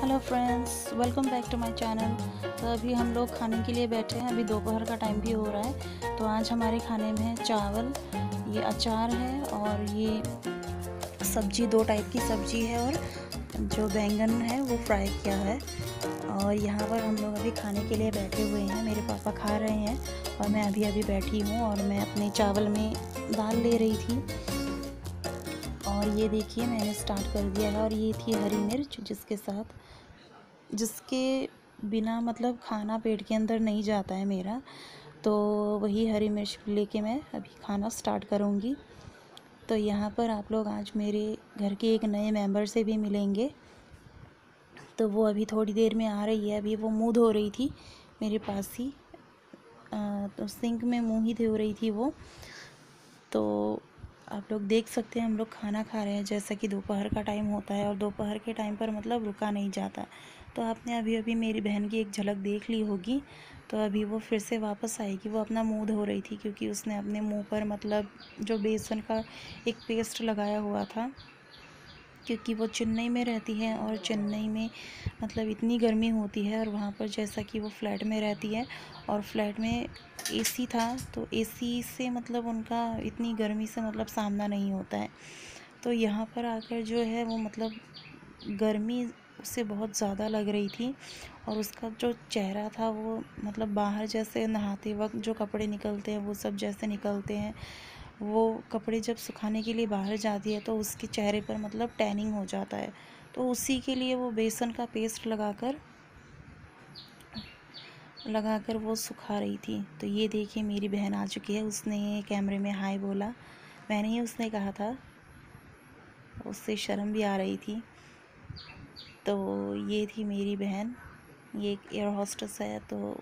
Hello friends, welcome back to my channel. तो अभी हम लोग खाने के लिए बैठे हैं। अभी दोपहर का टाइम भी हो रहा है। तो आज हमारे खाने में है चावल, ये अचार है और ये सब्जी, 2 टाइप की सब्जी है और जो बैंगन है वो फ्राई किया है। और यहाँ पर हम लोग अभी खाने के लिए बैठे हुए हैं। मेरे पापा खा रहे हैं और मैं अभी बैठी हूँ और मैं अपने चावल में दाल ले रही थी। और ये देखिए मैंने स्टार्ट कर दिया है। और ये थी हरी मिर्च, जिसके बिना मतलब खाना पेट के अंदर नहीं जाता है मेरा। तो वही हरी मिर्च लेके मैं अभी खाना स्टार्ट करूँगी। तो यहाँ पर आप लोग आज मेरे घर के एक नए मेंबर से भी मिलेंगे। तो वो अभी थोड़ी देर में आ रही है। अभी वो मुँह धो रही थी मेरे पास ही, तो सिंक में मुँह ही धो रही थी वो। तो आप लोग देख सकते हैं हम लोग खाना खा रहे हैं, जैसा कि दोपहर का टाइम होता है और दोपहर के टाइम पर मतलब रुका नहीं जाता। तो आपने अभी मेरी बहन की एक झलक देख ली होगी। तो अभी वो फिर से वापस आएगी। वो अपना मुंह धो रही थी क्योंकि उसने अपने मुंह पर मतलब जो बेसन का एक पेस्ट लगाया हुआ था, क्योंकि वो चेन्नई में रहती है और चेन्नई में मतलब इतनी गर्मी होती है। और वहाँ पर जैसा कि वो फ्लैट में रहती है और फ्लैट में एसी था, तो एसी से मतलब उनका इतनी गर्मी से मतलब सामना नहीं होता है। तो यहाँ पर आकर जो है वो मतलब गर्मी उससे बहुत ज़्यादा लग रही थी। और उसका जो चेहरा था वो मतलब बाहर जैसे नहाते वक्त जो कपड़े निकलते हैं वो सब जैसे निकलते हैं, वो कपड़े जब सुखाने के लिए बाहर जाती है तो उसके चेहरे पर मतलब टैनिंग हो जाता है। तो उसी के लिए वो बेसन का पेस्ट लगाकर वो सुखा रही थी। तो ये देखिए मेरी बहन आ चुकी है। उसने कैमरे में हाय बोला, मैंने ही उसने कहा था। उससे शर्म भी आ रही थी। तो ये थी मेरी बहन, ये एक एयर होस्टेस है। तो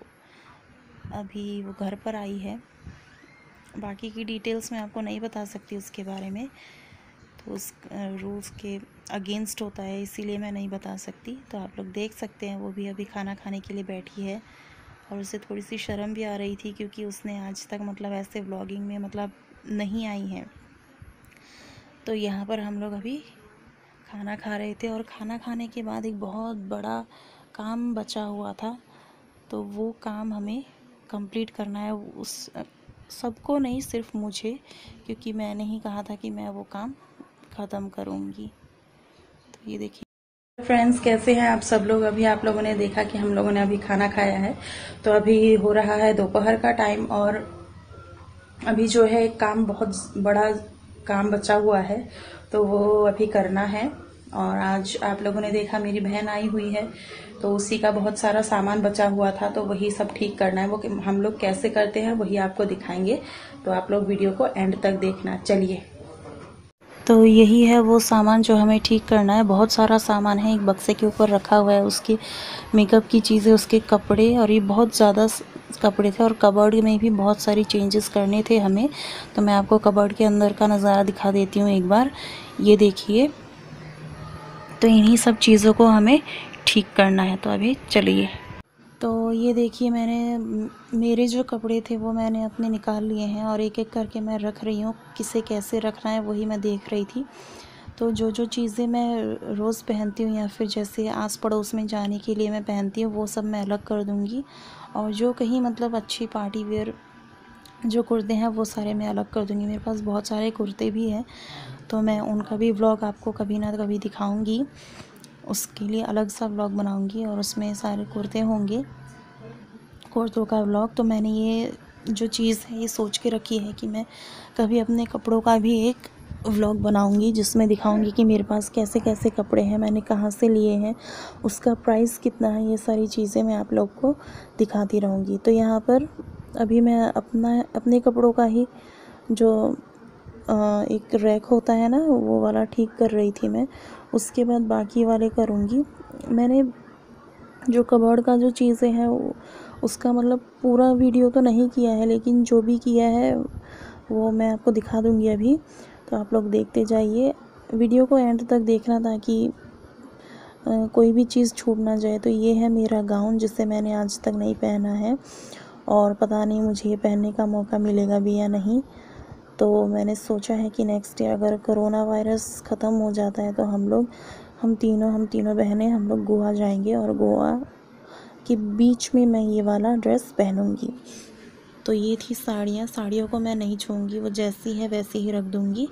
अभी वो घर पर आई है। बाकी की डिटेल्स मैं आपको नहीं बता सकती उसके बारे में, तो उस रूल्स के अगेंस्ट होता है, इसीलिए मैं नहीं बता सकती। तो आप लोग देख सकते हैं वो भी अभी खाना खाने के लिए बैठी है। और उसे थोड़ी सी शर्म भी आ रही थी क्योंकि उसने आज तक मतलब ऐसे व्लॉगिंग में मतलब नहीं आई है। तो यहाँ पर हम लोग अभी खाना खा रहे थे और खाना खाने के बाद एक बहुत बड़ा काम बचा हुआ था। तो वो काम हमें कंप्लीट करना है, उस सबको नहीं, सिर्फ मुझे, क्योंकि मैंने ही कहा था कि मैं वो काम ख़त्म करूँगी। तो ये देखिए फ्रेंड्स, कैसे हैं आप सब लोग। अभी आप लोगों ने देखा कि हम लोगों ने अभी खाना खाया है। तो अभी हो रहा है दोपहर का टाइम और अभी जो है एक काम, बहुत बड़ा काम बचा हुआ है, तो वो अभी करना है। और आज आप लोगों ने देखा मेरी बहन आई हुई है, तो उसी का बहुत सारा सामान बचा हुआ था, तो वही सब ठीक करना है। वो हम लोग कैसे करते हैं वही आपको दिखाएंगे। तो आप लोग वीडियो को एंड तक देखना। चलिए। तो यही है वो सामान जो हमें ठीक करना है। बहुत सारा सामान है, एक बक्से के ऊपर रखा हुआ है, उसकी मेकअप की चीज़ें, उसके कपड़े, और ये बहुत ज़्यादा कपड़े थे। और कबर्ड में भी बहुत सारी चेंजेस करने थे हमें। तो मैं आपको कबर्ड के अंदर का नज़ारा दिखा देती हूँ एक बार। ये देखिए, तो इन्हीं सब चीज़ों को हमें ठीक करना है। तो अभी चलिए। तो ये देखिए, मेरे जो कपड़े थे वो मैंने अपने निकाल लिए हैं और एक एक करके मैं रख रही हूँ। किसे कैसे रखना है वही मैं देख रही थी। तो जो चीज़ें मैं रोज़ पहनती हूँ या फिर जैसे आस पड़ोस में जाने के लिए मैं पहनती हूँ, वो सब मैं अलग कर दूँगी। और जो कहीं मतलब अच्छी पार्टी वेयर जो कुर्ते हैं वो सारे मैं अलग कर दूँगी। मेरे पास बहुत सारे कुर्ते भी हैं, तो मैं उनका भी व्लॉग आपको कभी ना कभी दिखाऊँगी। उसके लिए अलग सा व्लॉग बनाऊँगी और उसमें सारे कुर्ते होंगे, कुर्तों का व्लॉग। तो मैंने ये जो चीज़ है ये सोच के रखी है कि मैं कभी अपने कपड़ों का भी एक व्लॉग बनाऊंगी, जिसमें दिखाऊंगी कि मेरे पास कैसे कैसे कपड़े हैं, मैंने कहाँ से लिए हैं, उसका प्राइस कितना है। ये सारी चीज़ें मैं आप लोग को दिखाती रहूँगी। तो यहाँ पर अभी मैं अपने कपड़ों का ही जो एक रैक होता है ना, वो वाला ठीक कर रही थी मैं। उसके बाद बाकी वाले करूँगी। मैंने जो कबर्ड का जो चीज़ें हैं उसका मतलब पूरा वीडियो तो नहीं किया है, लेकिन जो भी किया है वो मैं आपको दिखा दूँगी अभी। तो आप लोग देखते जाइए, वीडियो को एंड तक देखना ताकि कोई भी चीज़ छूट ना जाए। तो ये है मेरा गाउन, जिसे मैंने आज तक नहीं पहना है और पता नहीं मुझे ये पहनने का मौका मिलेगा भी या नहीं। तो मैंने सोचा है कि नेक्स्ट ईयर अगर कोरोना वायरस ख़त्म हो जाता है तो हम लोग हम तीनों बहनें हम लोग गोवा जाएंगे और गोवा के बीच में मैं ये वाला ड्रेस पहनूंगी। तो ये थी साड़ियों को मैं नहीं छूँगी, वो जैसी है वैसी ही रख दूँगी।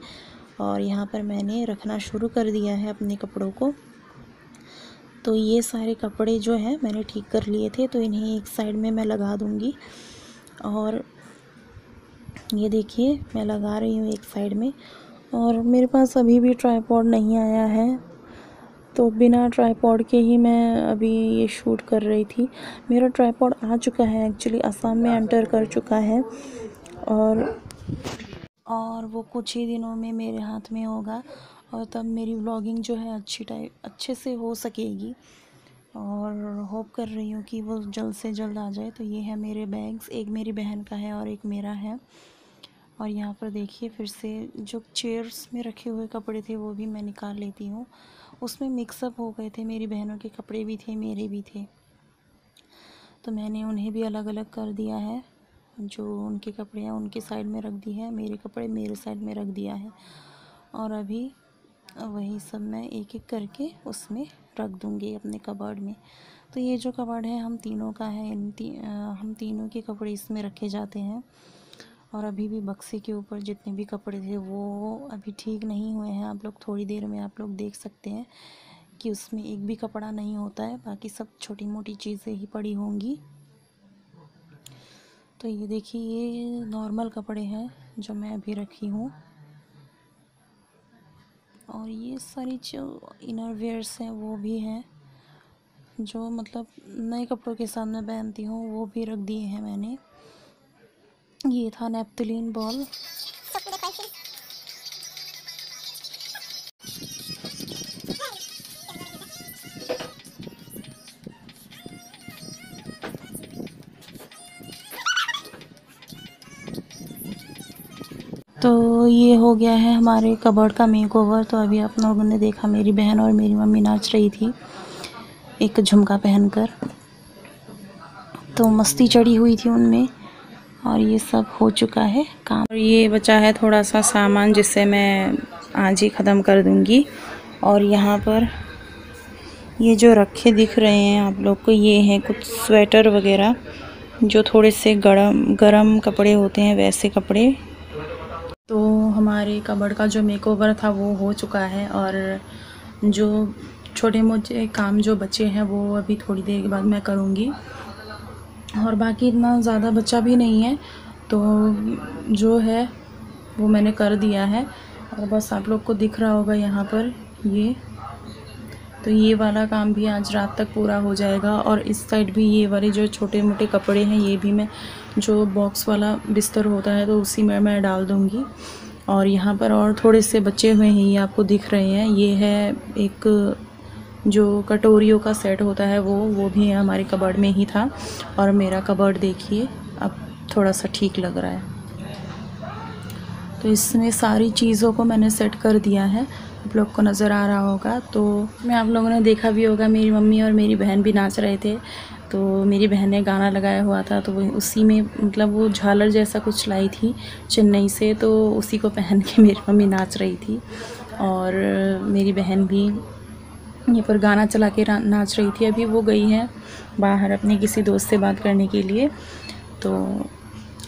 और यहाँ पर मैंने रखना शुरू कर दिया है अपने कपड़ों को। तो ये सारे कपड़े जो हैं मैंने ठीक कर लिए थे, तो इन्हें एक साइड में मैं लगा दूँगी। और ये देखिए मैं लगा रही हूँ एक साइड में। और मेरे पास अभी भी ट्राइपॉड नहीं आया है, तो बिना ट्राइपॉड के ही मैं अभी ये शूट कर रही थी। मेरा ट्राइपॉड आ चुका है, एक्चुअली असम में एंटर कर चुका है और वो कुछ ही दिनों में मेरे हाथ में होगा, और तब मेरी व्लॉगिंग जो है अच्छे से हो सकेगी। और होप कर रही हूँ कि वो जल्द से जल्द आ जाए। तो ये है मेरे बैग्स, एक मेरी बहन का है और एक मेरा है। और यहाँ पर देखिए फिर से जो चेयर्स में रखे हुए कपड़े थे वो भी मैं निकाल लेती हूँ। उसमें मिक्सअप हो गए थे, मेरी बहनों के कपड़े भी थे, मेरे भी थे, तो मैंने उन्हें भी अलग अलग कर दिया है। जो उनके कपड़े हैं उनके साइड में रख दिए हैं, मेरे कपड़े मेरे साइड में रख दिया है। और अभी वही सब मैं एक एक करके उसमें रख दूँगी अपने कबर्ड में। तो ये जो कबर्ड है हम तीनों का है, हम तीनों के कपड़े इसमें रखे जाते हैं। और अभी भी बक्से के ऊपर जितने भी कपड़े थे वो अभी ठीक नहीं हुए हैं। आप लोग थोड़ी देर में आप लोग देख सकते हैं कि उसमें एक भी कपड़ा नहीं होता है, बाकी सब छोटी मोटी चीज़ें ही पड़ी होंगी। तो ये देखिए ये नॉर्मल कपड़े हैं जो मैं अभी रखी हूँ। और ये सारी जो इनर वेयर्स हैं वो भी हैं, जो मतलब नए कपड़ों के साथ मैं पहनती हूँ, वो भी रख दिए हैं मैंने। ये था नेपथलीन बॉल। तो ये हो गया है हमारे कबर्ड का मेकओवर। तो अभी आप लोगों ने देखा मेरी बहन और मेरी मम्मी नाच रही थी एक झुमका पहनकर, तो मस्ती चढ़ी हुई थी उनमें। और ये सब हो चुका है काम। और ये बचा है थोड़ा सा सामान जिसे मैं आज ही ख़त्म कर दूंगी। और यहाँ पर ये जो रखे दिख रहे हैं आप लोग को, ये हैं कुछ स्वेटर वगैरह जो थोड़े से गरम कपड़े होते हैं, वैसे कपड़े। तो हमारे कबर्ड का जो मेकओवर था वो हो चुका है। और जो छोटे मोटे काम जो बचे हैं वो अभी थोड़ी देर के बाद मैं करूँगी। और बाकी इतना ज़्यादा बचा भी नहीं है, तो जो है वो मैंने कर दिया है। और बस आप लोग को दिख रहा होगा यहाँ पर ये, तो ये वाला काम भी आज रात तक पूरा हो जाएगा। और इस साइड भी ये वाले जो छोटे मोटे कपड़े हैं ये भी मैं, जो बॉक्स वाला बिस्तर होता है तो उसी में मैं डाल दूँगी। और यहाँ पर और थोड़े से बचे हुए हैं, ये आपको दिख रहे हैं। ये है एक जो कटोरियों का सेट होता है वो भी हमारे कबर्ड में ही था। और मेरा कबर्ड देखिए अब थोड़ा सा ठीक लग रहा है। तो इसमें सारी चीज़ों को मैंने सेट कर दिया है, आप लोग को नज़र आ रहा होगा। तो मैं आप लोगों ने देखा भी होगा मेरी मम्मी और मेरी बहन भी नाच रहे थे। तो मेरी बहन ने गाना लगाया हुआ था, तो वो उसी में मतलब वो झालर जैसा कुछ लाई थी चेन्नई से, तो उसी को पहन के मेरी मम्मी नाच रही थी। और मेरी बहन भी ये पर गाना चला के नाच रही थी। अभी वो गई है बाहर अपने किसी दोस्त से बात करने के लिए। तो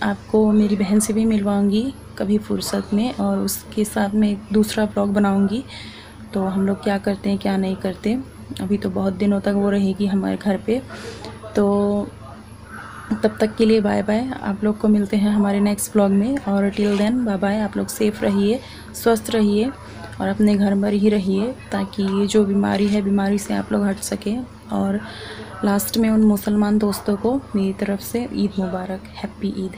आपको मेरी बहन से भी मिलवाऊंगी कभी फुर्सत में, और उसके साथ में एक दूसरा ब्लॉग बनाऊंगी। तो हम लोग क्या करते हैं क्या नहीं करते। अभी तो बहुत दिनों तक वो रहेगी हमारे घर पे। तो तब तक के लिए बाय बाय। आप लोग को मिलते हैं हमारे नेक्स्ट ब्लॉग में। और टिल देन बाय बाय। आप लोग सेफ़ रहिए, स्वस्थ रहिए और अपने घर पर ही रहिए, ताकि ये जो बीमारी है बीमारी से आप लोग हट सकें। और लास्ट में उन मुसलमान दोस्तों को मेरी तरफ से ईद मुबारक, हैप्पी ईद।